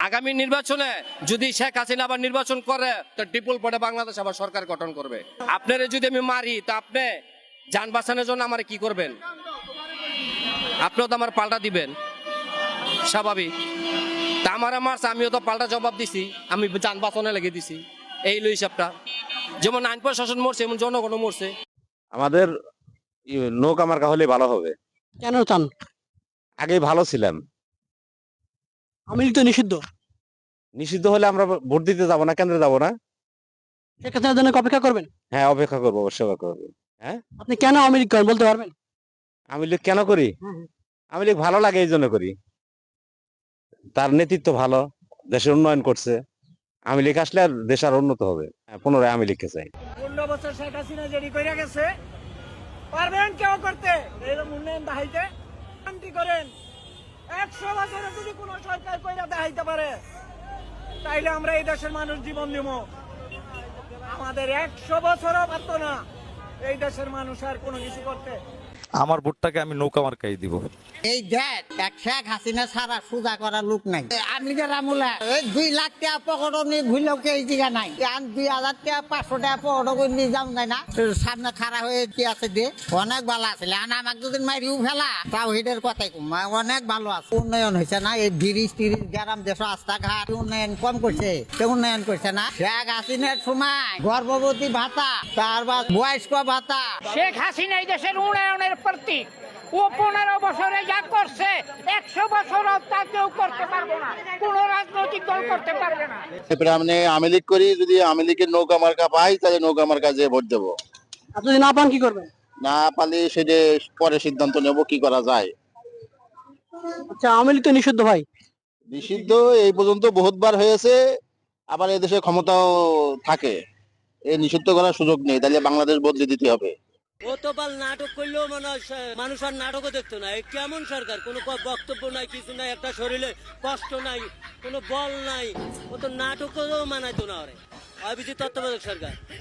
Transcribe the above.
আগামী নির্বাচনে যদি শেখ হাসিনা আবার নির্বাচন করে তো ট্রিপল পড়ে বাংলাদেশ আবার সরকার গঠন করবে। আপনারা যদি আমি মারি তো আপনি যান বাঁচানোর জন্য আমার কি করবেন? আপনিও তো আমার পাল্টা দিবেন, স্বাভাবিক। তা আমার মারছে, আমিও তো পাল্টা জবাব দিছি, আমি যান বাঁচানো লেগে দিছি। এই লো হিসাবটা, যেমন আইন প্রশাসন মরছে এমন জনগণও মরছে। আমাদের নৌকা মার্কা হলে ভালো হবে। কেন চান? আগে ভালো ছিলাম। আওয়ামী লীগ তো নিষিদ্ধ। নিষিদ্ধ হলে আমরা ভোট দিতে যাব না, কেন্দ্রে যাব না। শেখ হাসিনার জন্য কি অপেক্ষা করবেন? হ্যাঁ, অপেক্ষা করবো, অবশ্যই অপেক্ষা করবো। হ্যাঁ, আপনি কেন আওয়ামী লীগ করেন বলতে পারবেন? আমি লীগ কেন করি? আমি লীগ ভালো লাগে এই জন্য করি। তার নেতৃত্ব ভালো, দেশের উন্নয়ন করছে। আমি লীগ আসলে আর দেশ আর উন্নত হবে। পুনরায় আমি লীগকে চাই। 15 বছর শেখ হাসিনা যেটি কইরা গেছে, পারবেন কেউ করতে এরকম উন্নয়ন দেখাইতে? শান্তি করেন। 100 বছরে যদি কোন সরকার কইরা দেখাইতে পারে তাইলে আমরা এই দেশের মানুষ জীবন দিব। আমাদের 100 বছরও পারতো না এই দেশের মানুষ আর কোনো কিছু করতে। আমার ভোটটাকে আমি নৌকা মার্কাই দিব। এই দেখ এক শেখ হাসিনা ছাড়া সোজা করার লোক নাই। আমি যে রামুলা 2 লাখ টাকা পকেটও নিয়ে ঘুরলেও কে এই জায়গা নাই। 2000 টাকা 500 টাকা পকেটও করে নিয়ে যাও যায় না। সামনে খাড়া হয়ে কি আছে দে অনেক ভালো আছে। আর আমাকে যদি মারিও ফেলা তাও হেডের কথাই কম, অনেক ভালো আছে। উন্নয়ন হয়েছে না, এই ব্রিজ টিরিজ গ্রাম দেশ রাস্তাঘাট উন্নয়ন কম করছে, উন্নয়ন করছে না। শেখ হাসিনার সময় গর্ভবতী ভাতা, তারপর বয়স্ক ভাতা। শেখ হাসিনা এই দেশের উন্নয়নের প্রতীক। ও 15 বছরে যা করছে 100 বছরও তা কেউ করতে পারবে না, কোন রাজনৈতিক দল করতে পারবে না। আমি আওয়ামী লীগ করি, যদি আওয়ামী লীগের নৌকা মার্কা পাই তাহলে নৌকা মার্কা যে ভোট দেবো। আপনি যদি না পান কি করবেন? না পালে সেটা পরে সিদ্ধান্ত নেব কি করা যায়। আচ্ছা, আওয়ামী লীগ তো নিষিদ্ধ ভাই। নিষিদ্ধ এই পর্যন্ত বহুতবার হয়েছে, আবার এদেশে ক্ষমতাও থাকে, এই নিষিদ্ধ করার সুযোগ নেই, তাহলে বাংলাদেশ বদলে দিতে হবে। গতকাল নাটক করলেও মানুষ আর নাটকও দেখতো না। কেমন সরকার, কোনো বক্তব্য নাই, কিছু নাই, একটা শরীরে কষ্ট নাই, কোনো বল নাই, ও তো নাটকও মানাইতো না। অভিজিৎ তত্ত্বাবধায়ক সরকার।